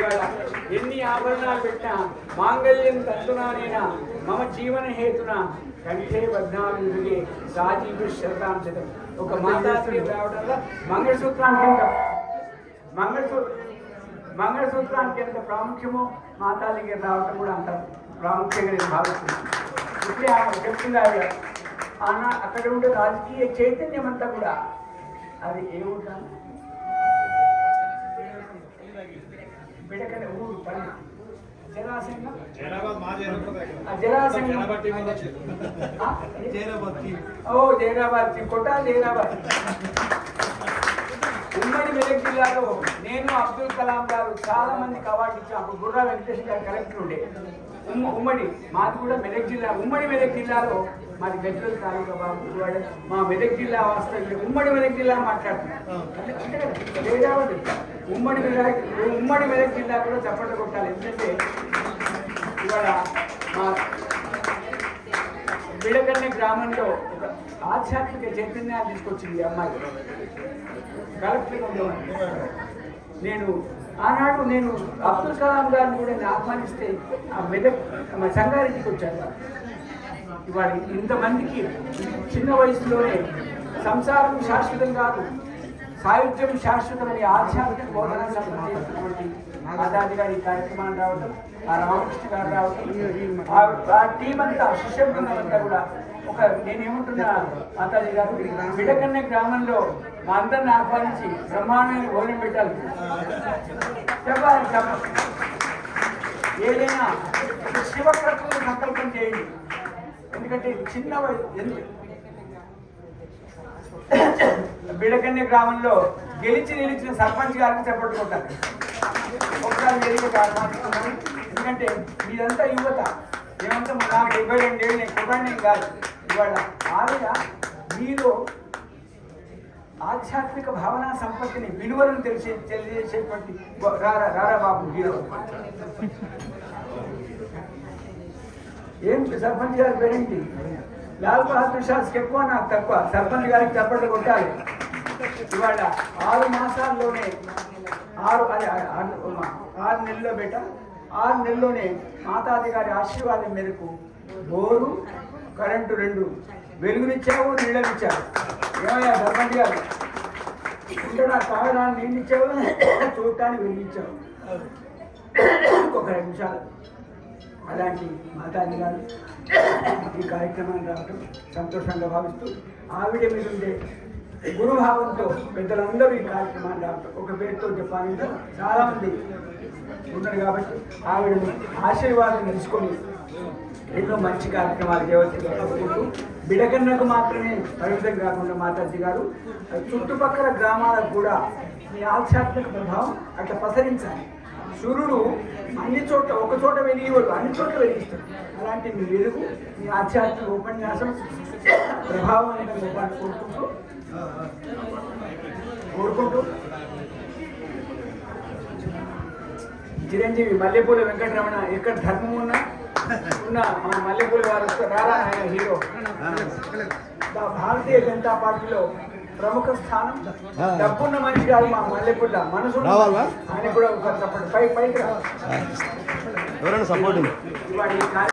ఇవాళ ఎన్ని ఆభరణాలు పెట్టినా మాంగళ్యం తంతునానేనా మమ జీవన హేతున కంఠే బద్నాలుగే రాజీవ శతాంశతం. ఒక మాతాశ్రీ రావడంలో మంగళసూత్రానికి ఎంత ప్రాముఖ్యమో మాతాలికి రావడం కూడా అంత ప్రాముఖ్యంగా నేను భావిస్తున్నాను. ఇప్పుడే ఆమె చెప్తుంది ఆవిడ అక్కడ ఉండే రాజకీయ చైతన్యం అంతా కూడా అది ఏముంటాను బిడకల ఊరు పని జలాశయం జైరాబాద్ కొట్ట జైరాబాద్. ఉమ్మడి మెదక్ జిల్లాలో నేను అబ్దుల్ కలాం గారు చాలా మందికి అవార్డు ఇచ్చాం. అప్పుడు గుర్రా వెంకటేశ్వర గారు కలెక్టర్ ఉండే. ఉమ్మడి మాది కూడా మెదక్ జిల్లా. ఉమ్మడి మెదక్ జిల్లాలో మాది గజ్వల్ తాలూకా బాబు మా మెదక్ జిల్లా వాస్తవ్యం ఉమ్మడి మెదక్ జిల్లా మాట్లాడుతున్నాను. ఉమ్మడి మెదక్ జిల్లా కూడా చప్పట్లు కొట్టాలి. ఎందుకంటే ఇవాళ మా బిడకన్నె గ్రామంలో ఒక ఆధ్యాత్మిక చైతన్యాన్ని తీసుకొచ్చింది అమ్మాయి కలెక్టర్ ఉండేవాడిని. ఆనాడు నేను అబ్దుల్ కలాం గారిని కూడా ఆహ్వానిస్తే ఆ మెదక్ సంగారెడ్డికి వచ్చాను. ఇవాళ ఇంతమందికి చిన్న వయసులోనే సంసారం శాశ్వతం కాదు, సాహిత్యం శాశ్వతమని ఆధ్యాత్మిక బోధన చేస్తున్నటువంటి ఆచార్య గారి కార్యక్రమాన్ని రావడం, ఆ రామకృష్ణ గారు రావడం, ఆ టీం అంతా శిష్య బృందం అంతా కూడా ఒక నేనేమంటున్నా ఆచార్య గారు బిడకన్నె గ్రామంలో మా అందరిని ఆహ్వానించి బ్రహ్మాండానికి భోజనం పెట్టాలి. చెప్పాలి ఏదైనా శివకర్తలు సంకల్పం చేయండి. ఎందుకంటే చిన్న బిడకన్య గ్రామంలో గెలిచి నిలిచిన సర్పంచ్ గారికి చెప్పట్టు కొట్టాలి. ఒకసారి జరిగే మాట్లాడుతున్నాను. ఎందుకంటే మీదంతా యువత, ఏమంతా నాకు 72 ఏళ్ళు నేను కుర్రాన్ని కాదు. ఇవాళ ఆవిడ మీలో ఆధ్యాత్మిక భావనా సంపత్తిని విలువలను తెలియజేసేటువంటి రారా బాబు హీరో. ఏం సర్పంచ్ గారి పేరేంటి? లాల్ బహదూర్ శాస్త్రికి ఎక్కువ, నాకు తక్కువ. సర్పంచ్ గారికి చప్పట్లు కొట్టాలి. ఇవాళ 6 మాసాల్లోనే 6 నెలల్లో బేట 6 నెలల్లోనే మాతాజీ గారి ఆశీర్వాదం మేరకు బోరు కరెంటు 2 వెలుగునిచ్చావు, నీళ్ళనిచ్చావు. ఏమయ్యా సర్పంచ్ గారు ఉంటాడా? తాగడానికి నీళ్ళు ఇచ్చావు, చూడటానికి వెలిగించావు. ఒక 2 నిమిషాలు అలాంటి మాతాజీ గారు ఈ కార్యక్రమాన్ని రావడం సంతోషంగా భావిస్తూ ఆవిడ మీద ఉండే గురుభావంతో పెద్దలందరూ ఈ కార్యక్రమాన్ని రావడం ఒక పేరుతో చెప్పాలంటే చాలామంది ఉన్నారు. కాబట్టి ఆవిడని ఆశీర్వాదం తెలుసుకొని ఎన్నో మంచి కార్యక్రమాలు చేయవలసిందిగా కోరుకుంటూ బిడకన్నకు మాత్రమే పరిమితం కాకుండా మాతాజీ గారు చుట్టుపక్కల గ్రామాలకు కూడా మీ ఆధ్యాత్మిక ప్రభావం అట్లా పసరించాలి. సూర్యుడు అన్ని చోట్ల ఒక చోట వెలిగేవాడు, అన్ని చోట్ల వెలిగిస్తాడు. అలాంటి మీ వెలుగు, మీ ఆధ్యాత్మిక ఉపన్యాసం ప్రభావం అనేది కోరుకుంటూ చిరంజీవి మల్లెపూల వెంకటరమణ ఎక్కడ ధర్మం ఉన్నా మా మల్లెపూల వారు రారా హీరో. భారతీయ జనతా పార్టీలో ప్రముఖ స్థానం. డబ్బున్న మనిషి కాదు మా మల్లెపూల, మనసు ఆయన కూడా పైకి రా.